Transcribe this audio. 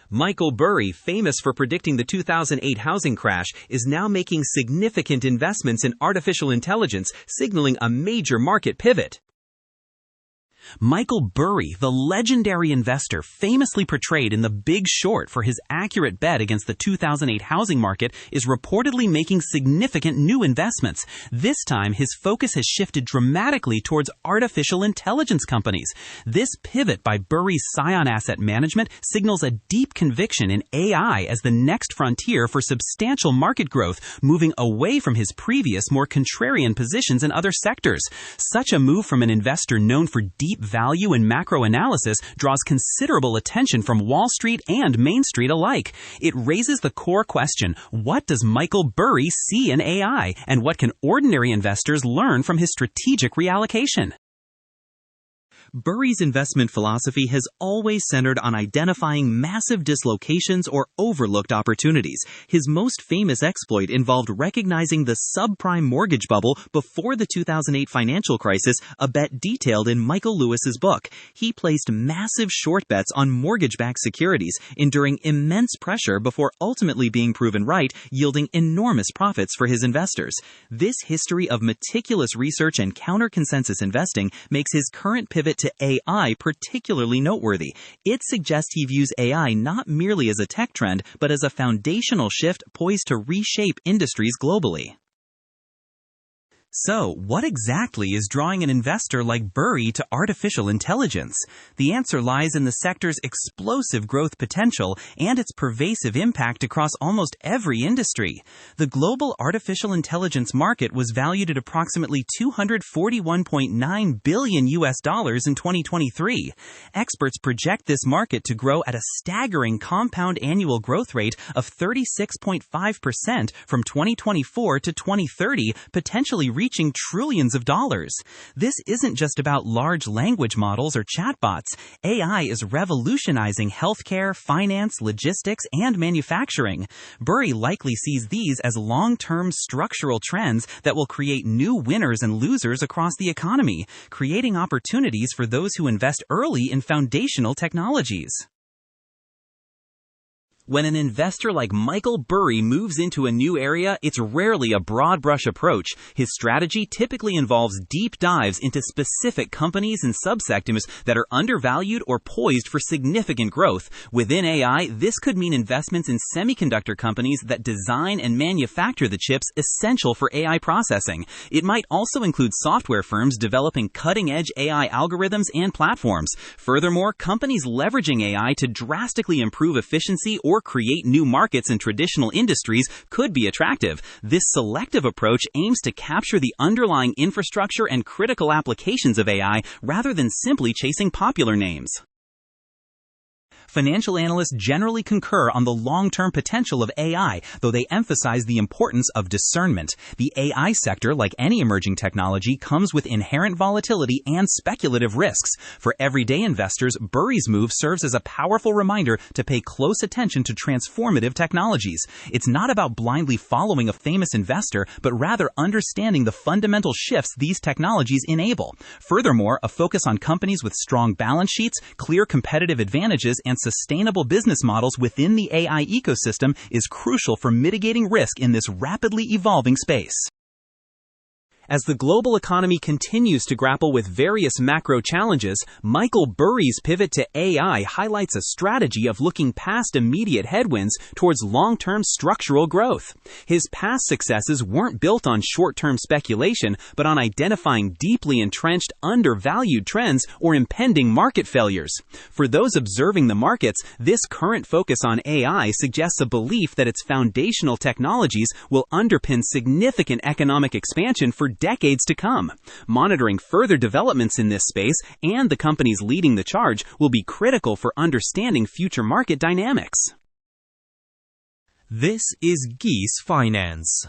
Michael Burry, famous for predicting the 2008 housing crash, is now making significant investments in artificial intelligence, signaling a major market pivot. Michael Burry, the legendary investor famously portrayed in The Big Short for his accurate bet against the 2008 housing market, is reportedly making significant new investments. This time, his focus has shifted dramatically towards artificial intelligence companies. This pivot by Burry's Scion Asset Management signals a deep conviction in AI as the next frontier for substantial market growth, moving away from his previous, more contrarian positions in other sectors. Such a move from an investor known for deep value and macro analysis draws considerable attention from Wall Street and Main Street alike. It raises the core question: what does Michael Burry see in AI, and what can ordinary investors learn from his strategic reallocation? Burry's investment philosophy has always centered on identifying massive dislocations or overlooked opportunities. His most famous exploit involved recognizing the subprime mortgage bubble before the 2008 financial crisis, a bet detailed in Michael Lewis's book. He placed massive short bets on mortgage-backed securities, enduring immense pressure before ultimately being proven right, yielding enormous profits for his investors. This history of meticulous research and counter-consensus investing makes his current pivot to AI particularly noteworthy. It suggests he views AI not merely as a tech trend, but as a foundational shift poised to reshape industries globally. So, what exactly is drawing an investor like Burry to artificial intelligence? The answer lies in the sector's explosive growth potential and its pervasive impact across almost every industry. The global artificial intelligence market was valued at approximately $241.9 billion in 2023. Experts project this market to grow at a staggering compound annual growth rate of 36.5% from 2024 to 2030, potentially reaching trillions of dollars. This isn't just about large language models or chatbots. AI is revolutionizing healthcare, finance, logistics, and manufacturing. Burry likely sees these as long-term structural trends that will create new winners and losers across the economy, creating opportunities for those who invest early in foundational technologies. When an investor like Michael Burry moves into a new area, it's rarely a broad brush approach. His strategy typically involves deep dives into specific companies and subsectors that are undervalued or poised for significant growth. Within AI, this could mean investments in semiconductor companies that design and manufacture the chips essential for AI processing. It might also include software firms developing cutting-edge AI algorithms and platforms. Furthermore, companies leveraging AI to drastically improve efficiency or create new markets in traditional industries could be attractive. This selective approach aims to capture the underlying infrastructure and critical applications of AI rather than simply chasing popular names. Financial analysts generally concur on the long-term potential of AI, though they emphasize the importance of discernment. The AI sector, like any emerging technology, comes with inherent volatility and speculative risks. For everyday investors, Burry's move serves as a powerful reminder to pay close attention to transformative technologies. It's not about blindly following a famous investor, but rather understanding the fundamental shifts these technologies enable. Furthermore, a focus on companies with strong balance sheets, clear competitive advantages, and sustainable business models within the AI ecosystem is crucial for mitigating risk in this rapidly evolving space. As the global economy continues to grapple with various macro challenges, Michael Burry's pivot to AI highlights a strategy of looking past immediate headwinds towards long-term structural growth. His past successes weren't built on short-term speculation, but on identifying deeply entrenched, undervalued trends or impending market failures. For those observing the markets, this current focus on AI suggests a belief that its foundational technologies will underpin significant economic expansion for decades to come. Monitoring further developments in this space and the companies leading the charge will be critical for understanding future market dynamics. This is GeeseFinance.